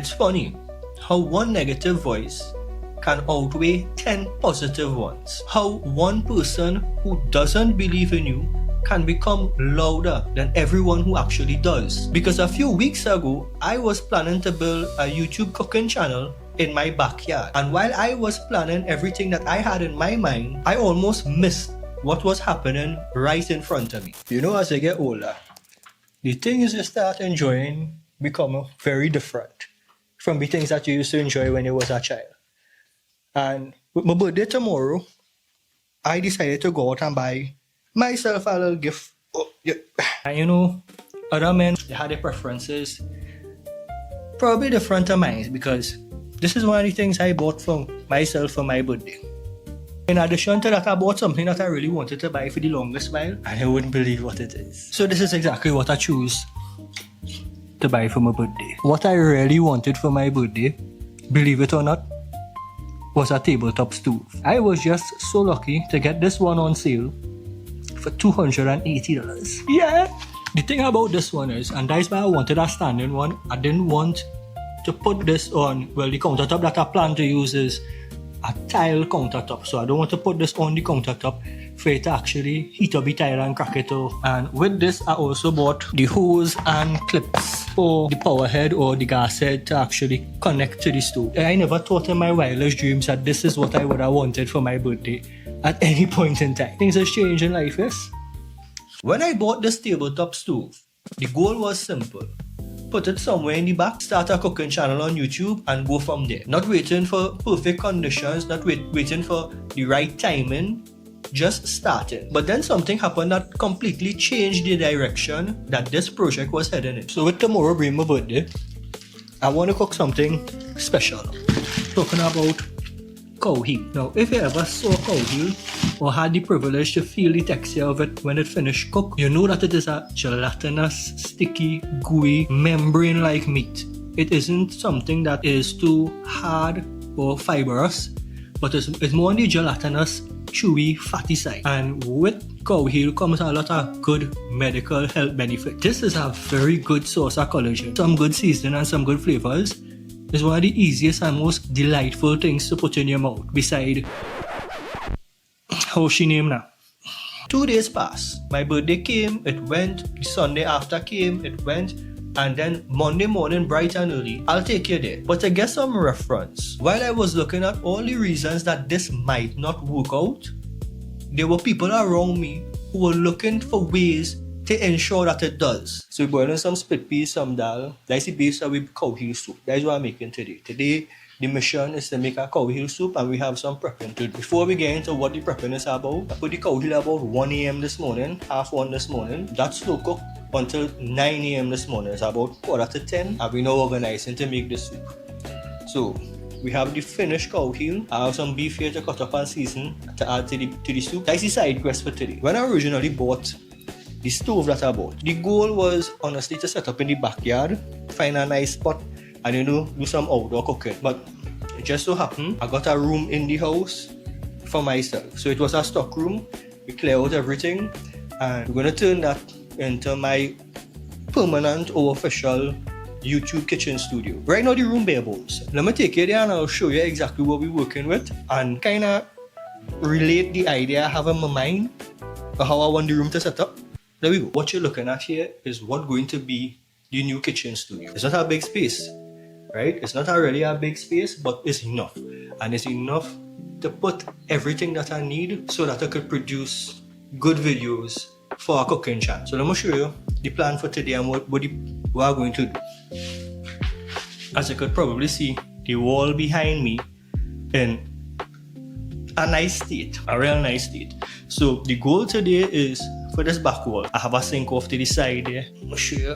It's funny how one negative voice can outweigh 10 positive ones. How one person who doesn't believe in you can become louder than everyone who actually does. Because a few weeks ago, I was planning to build a YouTube cooking channel in my backyard. And while I was planning everything that I had in my mind, I almost missed what was happening right in front of me. You know, as I get older, the things you start enjoying become very different from the things that you used to enjoy when you was a child. And with my birthday tomorrow, I decided to go out and buy myself a little gift. Oh, yeah. And you know, other men, they had their preferences probably different to mine, because this is one of the things I bought for myself for my birthday. In addition to that, I bought something that I really wanted to buy for the longest while, and I wouldn't believe what it is. So this is exactly what I choose to buy for my birthday. What I really wanted for my birthday, believe it or not, was a tabletop stove. I was just so lucky to get this one on sale for $280. Yeah! The thing about this one is, and that's why I wanted a standing one, I didn't want to put this on, well, the countertop that I plan to use is a tile countertop, so I don't want to put this on the countertop for it to actually heat up the tile and crack it off. And with this, I also bought the hose and clips for the power head or the gas head to actually connect to the stove. I never thought in my wildest dreams that this is what I would have wanted for my birthday at any point in time. Things have changed in life, yes? When I bought this tabletop stove, the goal was simple. Put it somewhere in the back, start a cooking channel on YouTube, and go from there. Not waiting for perfect conditions, not waiting for the right timing, just starting. But then something happened that completely changed the direction that this project was heading in. So with tomorrow being my birthday, I want to cook something special. Talking about cow heel. Now, if you ever saw cow heel or had the privilege to feel the texture of it when it finished cooked, you know that it is a gelatinous, sticky, gooey, membrane-like meat. It isn't something that is too hard or fibrous, but it's more on the gelatinous, chewy, fatty side. And with cow heel comes a lot of good medical health benefit. This is a very good source of collagen. Some good seasoning and some good flavors. It's one of the easiest and most delightful things to put in your mouth, beside, how's she named now? 2 days passed. My birthday came, it went. The Sunday after came, it went. And then Monday morning, bright and early, I'll take you there. But to get some reference, while I was looking at all the reasons that this might not work out, there were people around me who were looking for ways to ensure that it does. So we're boiling some split peas, some dal. That's the base of with cow heel soup. That's what I'm making today. Today, the mission is to make a cow heel soup, and we have some prepping to do. Before we get into what the prepping is about, I put the cow heel about 1 a.m. this morning, 1:30 this morning. That's slow cooked until 9 a.m. this morning. It's about 9:45, and we're now organizing to make the soup. So we have the finished cow heel. I have some beef here to cut up and season to add to the soup. That's the side quest for today. When I originally bought the stove that I bought, the goal was honestly to set up in the backyard, find a nice spot, and do some outdoor cooking. But it just so happened I got a room in the house for myself. So it was a stock room. We clear out everything, and we're gonna turn that into my permanent or official YouTube kitchen studio. Right now the room bare bones. Let me take you there and I'll show you exactly what we're working with and kinda relate the idea I have in my mind of how I want the room to set up. There we go. What you're looking at here is what's going to be the new kitchen studio. It's not a big space, right? It's not really a big space, but it's enough. And it's enough to put everything that I need so that I could produce good videos for our cooking channel. So let me show you the plan for today and what we are going to do. As you could probably see, the wall behind me in a nice state, a real nice state. So the goal today is for this back wall. I have a sink off to the side there. I'll show you.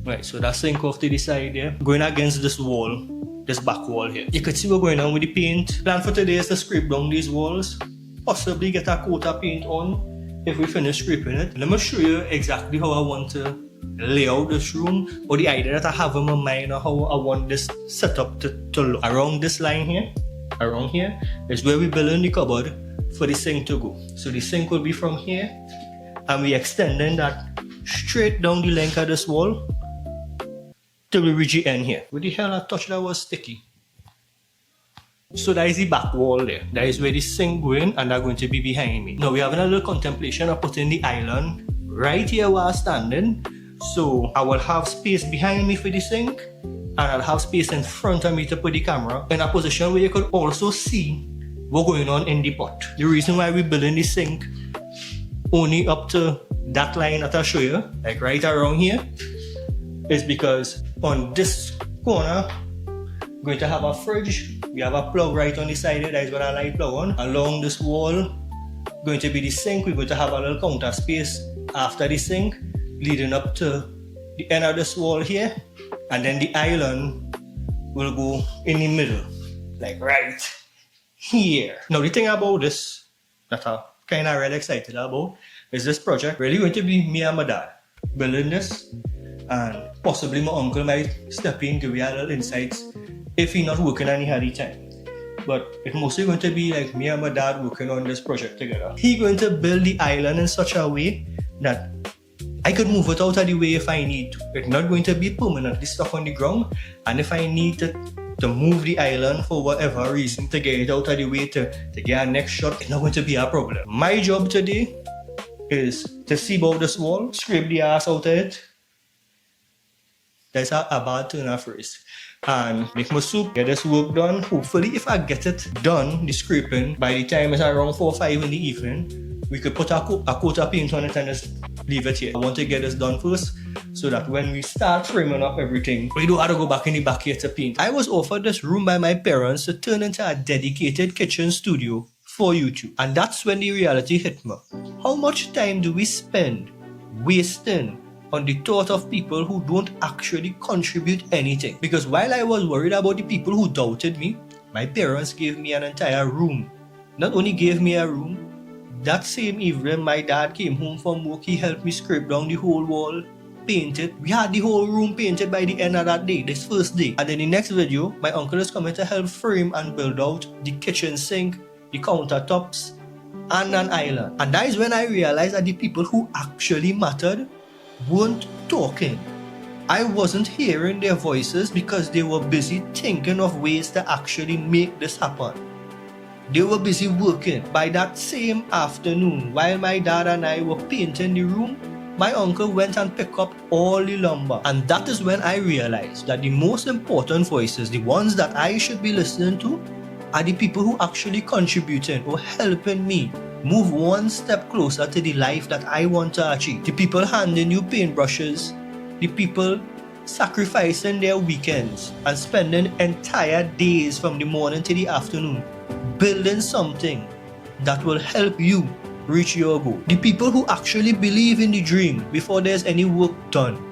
Right, so that sink off to the side there, going against this wall, this back wall here. You could see what's going on with the paint. Plan for today is to scrape down these walls, possibly get a coat of paint on if we finish scraping it. Let me show you exactly how I want to lay out this room, or the idea that I have in my mind of how I want this setup to look. Around this line here, around here, is where we build in the cupboard for the sink to go. So the sink will be from here, and we extending that straight down the length of this wall till we reach the end here. What the hell I touched that was sticky? So that is the back wall there. That is where the sink going, and that's going to be behind me. Now we're having a little contemplation of putting the island right here where I'm standing. So I will have space behind me for the sink, and I'll have space in front of me to put the camera in a position where you could also see what's going on in the pot. The reason why we're building the sink only up to that line that I'll show you, like right around here, is because on this corner, we're going to have a fridge. We have a plug right on the side here. That is what I like plug on. Along this wall, going to be the sink. We're going to have a little counter space after the sink, leading up to the end of this wall here. And then the island will go in the middle, like right here. Now the thing about this that I'm kind of really excited about is this project really going to be me and my dad building this, and possibly my uncle might step in, give me a little insights if he's not working and he had the time. But it's mostly going to be like me and my dad working on this project together. He's going to build the island in such a way that I could move it out of the way if I need to. It's not going to be permanently stuck on the ground, and if I need to move the island for whatever reason to get it out of the way to get a next shot, it's not going to be a problem. My job today is to see about this wall, scrape the ass out of it. That's a bad turn of phrase. And make my soup, get this work done. Hopefully if I get it done, the scraping, by the time it's around 4 or 5 in the evening, we could put a coat of paint on it and just leave it here. I want to get this done first, so that when we start framing up everything, we don't have to go back in the back here to paint. I was offered this room by my parents to turn into a dedicated kitchen studio for YouTube. And that's when the reality hit me. How much time do we spend wasting on the thought of people who don't actually contribute anything? Because while I was worried about the people who doubted me, my parents gave me an entire room. Not only gave me a room, that same evening my dad came home from work, he helped me scrape down the whole wall, paint it. We had the whole room painted by the end of that day, this first day. And in the next video, my uncle is coming to help frame and build out the kitchen sink, the countertops, and an island. And that is when I realized that the people who actually mattered weren't talking. I wasn't hearing their voices because they were busy thinking of ways to actually make this happen. They were busy working. By that same afternoon, while my dad and I were painting the room, my uncle went and picked up all the lumber. And that is when I realized that the most important voices, the ones that I should be listening to, are the people who actually contributing or helping me move one step closer to the life that I want to achieve. The people handing you paintbrushes, the people sacrificing their weekends and spending entire days from the morning to the afternoon building something that will help you reach your goal. The people who actually believe in the dream before there's any work done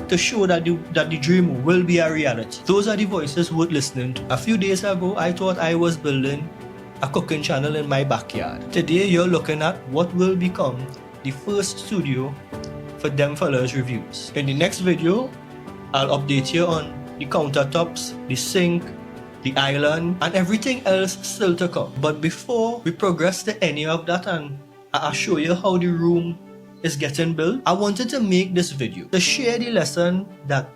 to show that the dream will be a reality. Those are the voices worth listening to. A few days ago, I thought I was building a cooking channel in my backyard. Today, you're looking at what will become the first studio for Them Fellas Reviews. In the next video, I'll update you on the countertops, the sink, the island, and everything else still to come. But before we progress to any of that and I'll show you how the room is getting built, I wanted to make this video to share the lesson that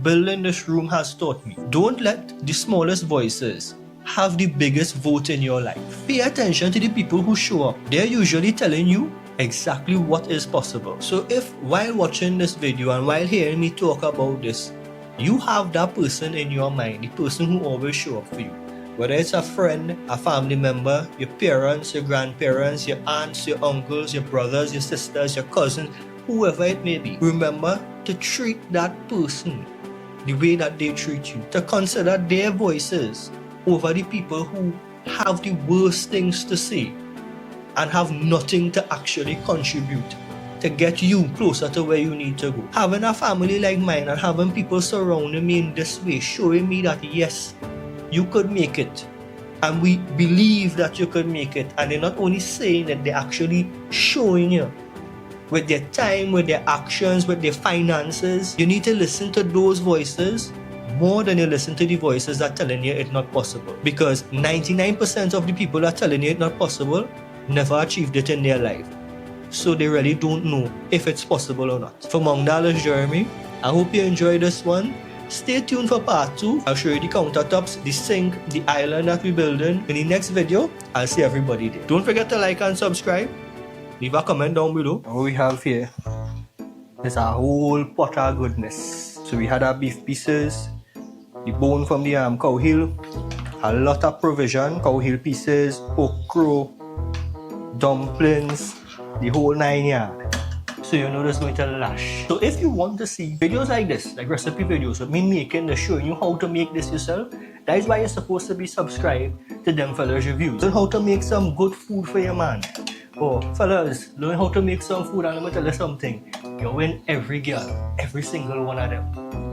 building this room has taught me. Don't let the smallest voices have the biggest vote in your life. Pay attention to the people who show up. They're usually telling you exactly what is possible. So if while watching this video and while hearing me talk about this, you have that person in your mind, the person who always show up for you, whether it's a friend, a family member, your parents, your grandparents, your aunts, your uncles, your brothers, your sisters, your cousins, whoever it may be, remember to treat that person the way that they treat you, to consider their voices over the people who have the worst things to say and have nothing to actually contribute to get you closer to where you need to go. Having a family like mine and having people surrounding me in this way, showing me that yes, you could make it, and we believe that you could make it, and they're not only saying it, they're actually showing you with their time, with their actions, with their finances. You need to listen to those voices more than you listen to the voices that are telling you it's not possible, because 99% of the people that are telling you it's not possible never achieved it in their life, so they really don't know if it's possible or not. For Mungdal is Jeremy, I hope you enjoyed this one. Stay tuned for part 2. I'll show you the countertops, the sink, the island that we're building. In the next video, I'll see everybody there. Don't forget to like and subscribe. Leave a comment down below. What we have here is a whole pot of goodness. So we had our beef pieces, the bone from the cow heel, a lot of provision, cow heel pieces, okra, dumplings, the whole 9 yards. So you know this is going to lash. So if you want to see videos like this, like recipe videos with me making this, showing you how to make this yourself, that is why you're supposed to be subscribed to them fellas reviews. Learn how to make some good food for your man. Oh, fellas, learn how to make some food and I'm going to tell you something. You win every girl, every single one of them.